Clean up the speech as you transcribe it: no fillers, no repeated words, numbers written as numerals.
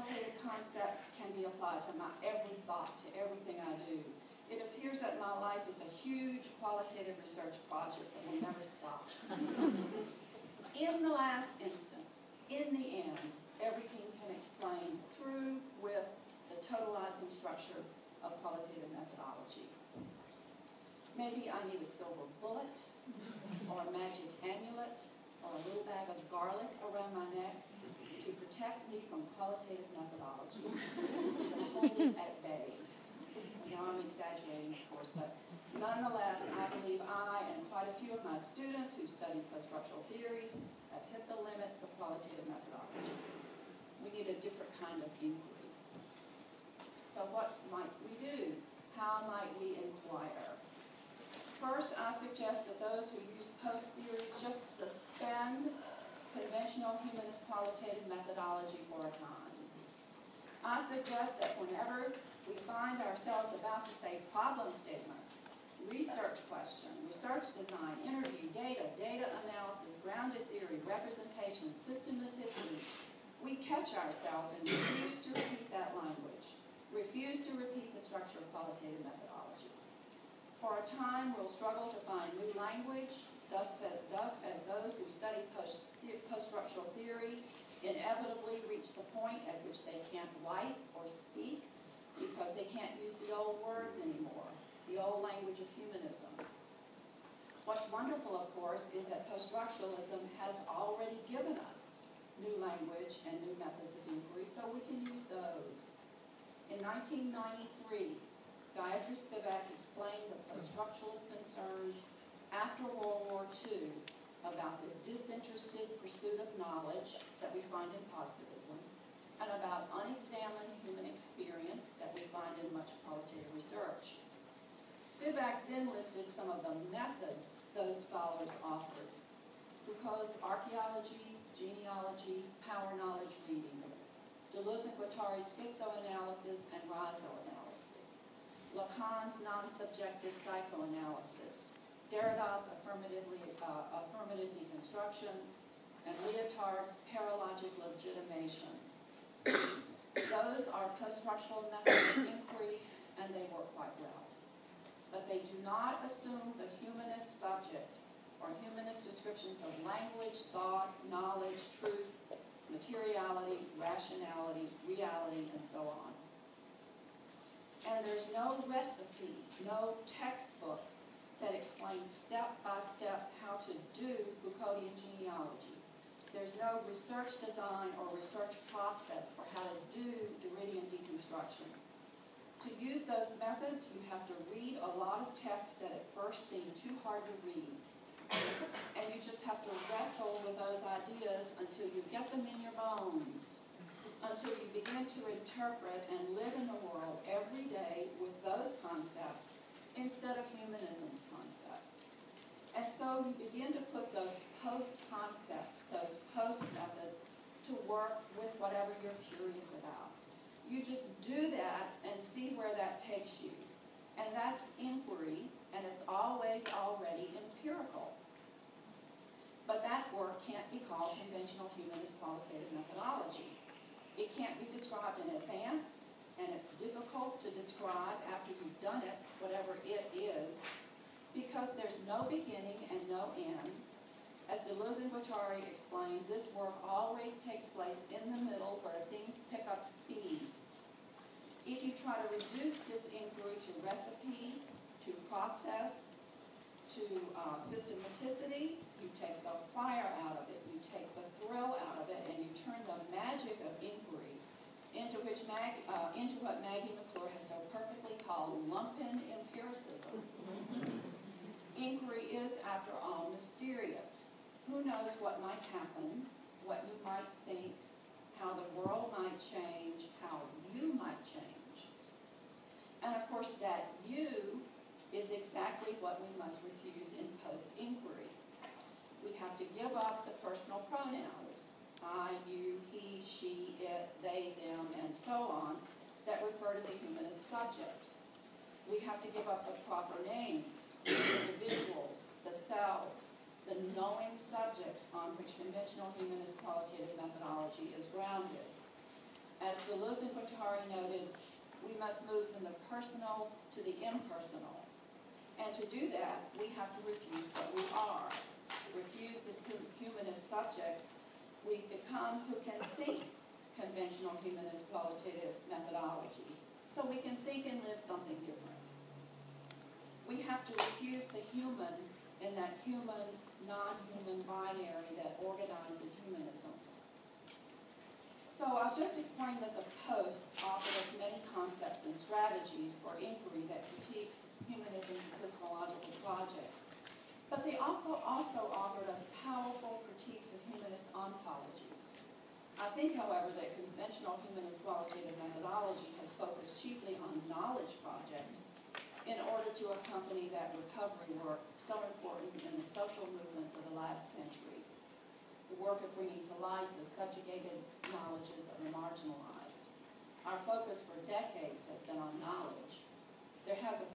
qualitative concept can be applied to my every thought, to everything I do. It appears that my life is a huge qualitative research project that will never stop. In the last instance, in the end, everything can explain through with the totalizing structure of qualitative methodology. Maybe I need a silver bullet, or a magic amulet, or a little bag of garlic around my neck to protect me from qualitative methodology, to hold it at bay. Now I'm exaggerating, of course, but nonetheless, I believe I and quite a few of my students who study post-structural theories have hit the limits of qualitative methodology. We need a different kind of inquiry. So what might we do? How might we inquire? First, I suggest that those who use post-theories just suspend conventional humanist qualitative methodology for a time. I suggest that whenever we find ourselves about to say problem statement, research question, research design, interview, data analysis, grounded theory, representation, systematicity, we catch ourselves and refuse to repeat that language, refuse to repeat the structure of qualitative methodology. For a time, we'll struggle to find new language, thus as those who study post-structural theory inevitably reach the point at which they can't write or speak because they can't use the old words anymore, the old language of humanism. What's wonderful, of course, is that post-structuralism has already given us new language and new methods of inquiry, so we can use those. In 1993, Gayatri Spivak explained the post-structuralist concerns after World War II about the disinterested pursuit of knowledge that we find in positivism, and about unexamined human experience that we find in much qualitative research. Spivak then listed some of the methods those scholars offered: Foucault's archaeology, genealogy, power knowledge reading, Deleuze and Guattari's schizoanalysis and rhizoanalysis, Lacan's non-subjective psychoanalysis, Derrida's affirmative deconstruction, and Lyotard's paralogic legitimation. Those are post-structural methods of inquiry, and they work quite well. But they do not assume the humanist subject or humanist descriptions of language, thought, knowledge, truth, materiality, rationality, reality, and so on. And there's no recipe, no textbook that explains step by step how to do Foucauldian genealogy. There's no research design or research process for how to do Derridian deconstruction. To use those methods, you have to read a lot of text that at first seem too hard to read. And you just have to wrestle with those ideas until you get them in your bones, until you begin to interpret and live in the world every day with those concepts instead of humanism's concepts. And so you begin to put those post-concepts, those post-methods, to work with whatever you're curious about. You just do that and see where that takes you. And that's inquiry, and it's always already empirical. But that work can't be called conventional humanist qualitative methodology. It can't be described in advance, and it's difficult to describe after you've done it, whatever it is, because there's no beginning and no end. As Deleuze and Guattari explained, this work always takes place in the middle where things pick up speed. If you try to reduce this inquiry to recipe, to process, to systematicity, you take the fire out of it, you take the thrill out of it, and you turn the magic of inquiry into what Maggie McClure has so perfectly called lumpen empiricism. Inquiry is, after all, mysterious. Who knows what might happen, what you might think, how the world might change, how you might change. And of course, that you is exactly what we must refuse in post-inquiry. We have to give up the personal pronouns, I, you, he, she, it, they, them, and so on, that refer to the humanist subject. We have to give up the proper names, the individuals, the selves, the knowing subjects on which conventional humanist qualitative methodology is grounded. As Deleuze and Guattari noted, we must move from the personal to the impersonal. And to do that, we have to refuse what we are. Refuse the humanist subjects we become who can think conventional humanist qualitative methodology, so we can think and live something different. We have to refuse the human in that human, non-human binary that organizes humanism. So I've just explained that the posts offered us many concepts and strategies for inquiry that critique humanism's epistemological projects. But they also offered us powerful critiques of humanist ontologies. I think, however, that conventional humanist qualitative methodology has focused chiefly on knowledge projects in order to accompany that recovery work so important in the social movements of the last century, the work of bringing to light the subjugated knowledges of the marginalized. Our focus for decades has been on